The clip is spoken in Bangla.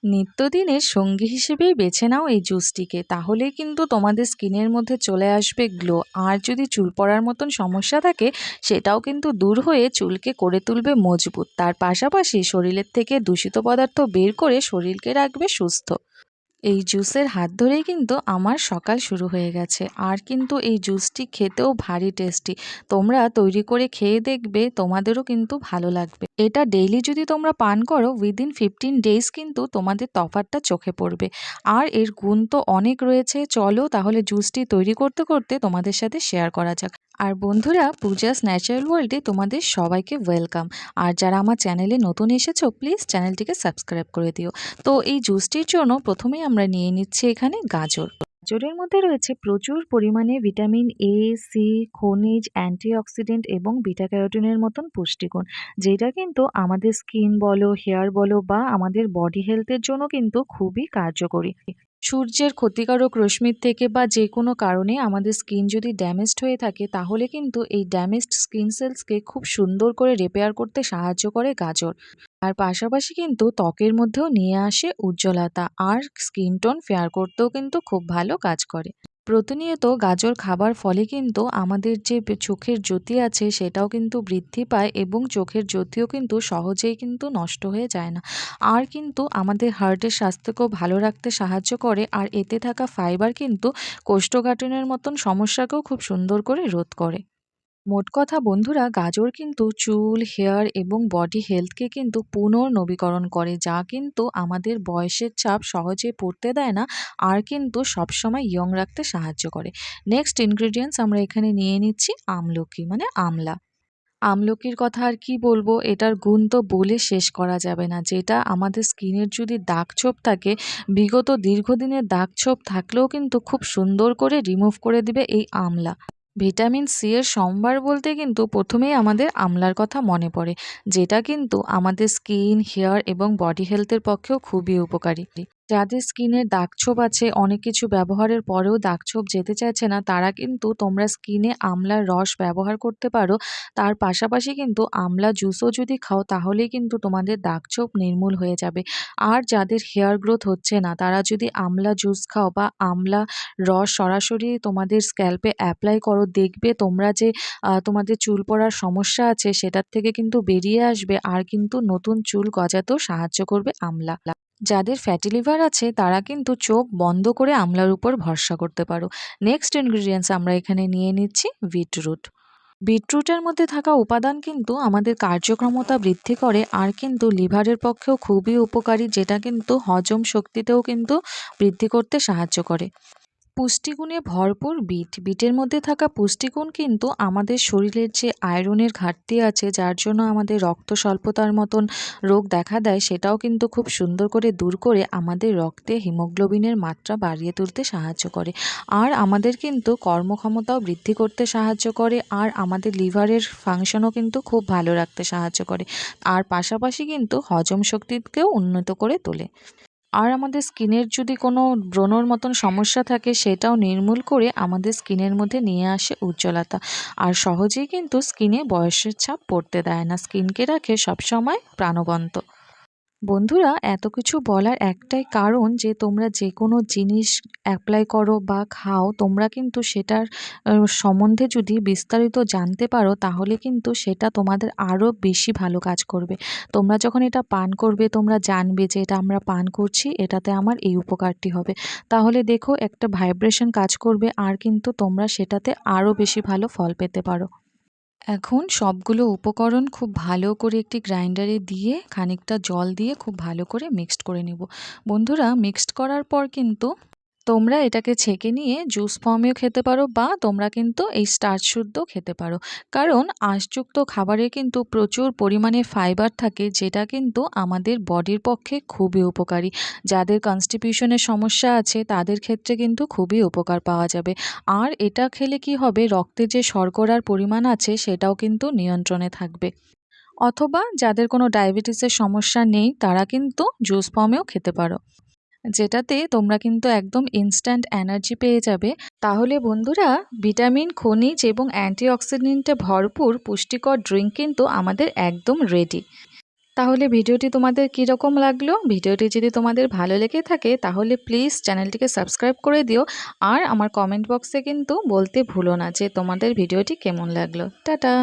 নিত্যদিনের সঙ্গী হিসেবেই বেছে নাও এই জুসটিকে, তাহলেই কিন্তু তোমাদের স্কিনের মধ্যে চলে আসবে গ্লো। আর যদি চুল পড়ার মতন সমস্যা থাকে সেটাও কিন্তু দূর হয়ে চুলকে করে তুলবে মজবুত। তার পাশাপাশি শরীরের থেকে দূষিত পদার্থ বের করে শরীরকে রাখবে সুস্থ। এই জুসের হাত ধরেই কিন্তু আমার সকাল শুরু হয়ে গেছে। আর কিন্তু এই জুসটি খেতেও ভারী টেস্টি। তোমরা তৈরি করে খেয়ে দেখবে, তোমাদেরও কিন্তু ভালো লাগবে। এটা ডেইলি যদি তোমরা পান করো উইদিন 15 ডেজ কিন্তু তোমাদের তফাৎটা চোখে পড়বে। আর এর গুণ তো অনেক রয়েছে। চলো তাহলে জুসটি তৈরি করতে করতে তোমাদের সাথে শেয়ার করা যাক। আর বন্ধুরা, পূজাস ন্যাচারাল ওয়ার্ল্ডে তোমাদের সবাইকে ওয়েলকাম। আর যারা আমার চ্যানেলে নতুন এসেছো প্লিজ চ্যানেলটিকে সাবস্ক্রাইব করে দিও। তো এই জুসটির জন্য প্রথমেই আমরা নিয়ে নিচ্ছি এখানে গাজর। গাজরের মধ্যে রয়েছে প্রচুর পরিমাণে ভিটামিন এ, সি, খনিজ, অ্যান্টিঅক্সিডেন্ট এবং বিটা ক্যারোটিনের মতন পুষ্টিগুণ, যেটা কিন্তু আমাদের স্কিন বলো, হেয়ার বলো বা আমাদের বডি হেলথের জন্য কিন্তু খুবই কার্যকরী। সূর্যের ক্ষতিকারক রশ্মির থেকে বা যে কোনো কারণে আমাদের স্কিন যদি ড্যামেজড হয়ে থাকে তাহলে কিন্তু এই ড্যামেজড স্কিন সেলসকে খুব সুন্দর করে রিপেয়ার করতে সাহায্য করে গাজর। আর পাশাপাশি কিন্তু ত্বকের মধ্যেও নিয়ে আসে উজ্জ্বলতা, আর স্কিন টোন ফেয়ার করতেও কিন্তু খুব ভালো কাজ করে। প্রতিনিয়ত গাজর খাবার ফলে কিন্তু আমাদের যে চোখের জ্যোতি আছে সেটাও কিন্তু বৃদ্ধি পায় এবং চোখের জ্যোতিও কিন্তু সহজেই কিন্তু নষ্ট হয়ে যায় না। আর কিন্তু আমাদের হার্টের স্বাস্থ্যকেও ভালো রাখতে সাহায্য করে। আর এতে থাকা ফাইবার কিন্তু কোষ্ঠকাঠিন্যের মতন সমস্যাকেও খুব সুন্দর করে রোধ করে। মোট কথা বন্ধুরা, গাজর কিন্তু চুল, হেয়ার এবং বডি হেলথকে কিন্তু পুনর্নবীকরণ করে, যা কিন্তু আমাদের বয়সের চাপ সহজে পড়তে দেয় না। আর কিন্তু সবসময় ইয়ং রাখতে সাহায্য করে। নেক্সট ইনগ্রেডিয়েন্টস আমরা এখানে নিয়ে নিচ্ছি আমলকি মানে আমলা। আমলকির কথা আর কি বলবো, এটার গুণ তো বলে শেষ করা যাবে না। যেটা আমাদের স্কিনের যদি দাগছোপ থাকে, বিগত দীর্ঘদিনের দাগছোপ থাকলেও কিন্তু খুব সুন্দর করে রিমুভ করে দিবে এই আমলা। ভিটামিন সি এর সম্ভার বলতে কিন্তু প্রথমেই আমাদের আমলার কথা মনে পড়ে, যেটা কিন্তু আমাদের স্কিন, হেয়ার এবং বডি হেলথের পক্ষেও খুবই উপকারী। যাদের স্কিনের দাগছোপ আছে, অনেক কিছু ব্যবহারের পরেও দাগছোপ যেতে চাইছে না, তারা কিন্তু তোমরা স্কিনে আমলার রস ব্যবহার করতে পারো। তার পাশাপাশি কিন্তু আমলা জুসও যদি খাও তাহলেই কিন্তু তোমাদের দাগছোপ নির্মূল হয়ে যাবে। আর যাদের হেয়ার গ্রোথ হচ্ছে না তারা যদি আমলা জুস খাও বা আমলা রস সরাসরি তোমাদের স্ক্যাল্পে অ্যাপ্লাই করো, দেখবে তোমরা যে তোমাদের চুল পড়ার সমস্যা আছে সেটার থেকে কিন্তু বেরিয়ে আসবে। আর কিন্তু নতুন চুল গজাতেও সাহায্য করবে আমলা। যাদের ফ্যাটি লিভার আছে তারা কিন্তু চোখ বন্ধ করে আমলার উপর ভরসা করতে পারো। নেক্সট ইনগ্রিডিয়েন্টস আমরা এখানে নিয়ে নিচ্ছি বিটরুট। বিটরুটের মধ্যে থাকা উপাদান কিন্তু আমাদের কার্যক্ষমতা বৃদ্ধি করে আর কিন্তু লিভারের পক্ষেও খুবই উপকারী, যেটা কিন্তু হজম শক্তিতেও কিন্তু বৃদ্ধি করতে সাহায্য করে। পুষ্টিগুণে ভরপুর বিটের মধ্যে থাকা পুষ্টিগুণ কিন্তু আমাদের শরীরের যে আয়রনের ঘাটতি আছে, যার জন্য আমাদের রক্ত স্বল্পতার মতন রোগ দেখা দেয়, সেটাও কিন্তু খুব সুন্দর করে দূর করে আমাদের রক্তে হিমোগ্লোবিনের মাত্রা বাড়িয়ে তুলতে সাহায্য করে। আর আমাদের কিন্তু কর্মক্ষমতাও বৃদ্ধি করতে সাহায্য করে। আর আমাদের লিভারের ফাংশনও কিন্তু খুব ভালো রাখতে সাহায্য করে। আর পাশাপাশি কিন্তু হজম শক্তিকেও উন্নত করে তোলে। আর আমাদের স্কিনের যদি কোনো ব্রণর মতন সমস্যা থাকে সেটাও নির্মূল করে আমাদের স্কিনের মধ্যে নিয়ে আসে উজ্জ্বলতা। আর সহজেই কিন্তু স্কিনে বয়সের ছাপ পড়তে দেয় না, স্কিনকে রাখে সবসময় প্রাণবন্ত। বন্ধুরা, এত কিছু বলার একটাই কারণ যে তোমরা যে কোনো জিনিস অ্যাপ্লাই করো বা খাও, তোমরা কিন্তু সেটার সম্বন্ধে যদি বিস্তারিত জানতে পারো তাহলে কিন্তু সেটা তোমাদের আরও বেশি ভালো কাজ করবে। তোমরা যখন এটা পান করবে তোমরা জানবে যে এটা আমরা পান করছি, এটাতে আমার এই উপকারটি হবে। তাহলে দেখো একটা ভাইব্রেশন কাজ করবে আর কিন্তু তোমরা সেটাতে আরও বেশি ভালো ফল পেতে পারো। এখন সবগুলো উপকরণ খুব ভালো করে একটি গ্রাইন্ডারে দিয়ে খানিকটা জল দিয়ে খুব ভালো করে মিক্সড করে নিব। বন্ধুরা, মিক্সড করার পর কিন্তু তোমরা এটাকে ছেঁকে নিয়ে জুস ফর্মেও খেতে পারো বা তোমরা কিন্তু এই স্টার্চ শুদ্ধ খেতে পারো। কারণ আঁশযুক্ত খাবারে কিন্তু প্রচুর পরিমাণে ফাইবার থাকে, যেটা কিন্তু আমাদের বডির পক্ষে খুবই উপকারী। যাদের কনস্টিপিউশনের সমস্যা আছে তাদের ক্ষেত্রে কিন্তু খুবই উপকার পাওয়া যাবে। আর এটা খেলে কি হবে, রক্তে যে শর্করার পরিমাণ আছে সেটাও কিন্তু নিয়ন্ত্রণে থাকবে। অথবা যাদের কোনো ডায়াবেটিসের সমস্যা নেই তারা কিন্তু জুস ফর্মেও খেতে পারো, যেটাতে তোমরা কিন্তু একদম ইনস্ট্যান্ট এনার্জি পেয়ে যাবে। তাহলে বন্ধুরা, ভিটামিন, খনিজ এবং অ্যান্টিঅক্সিডেন্টে ভরপুর পুষ্টিকর ড্রিঙ্ক কিন্তু আমাদের একদম রেডি। তাহলে ভিডিওটি তোমাদের কীরকম লাগলো? ভিডিওটি যদি তোমাদের ভালো লেগে থাকে তাহলে প্লিজ চ্যানেলটিকে সাবস্ক্রাইব করে দিও। আর আমার কমেন্ট বক্সে কিন্তু বলতে ভুলো না যে তোমাদের ভিডিওটি কেমন লাগলো। টাটা।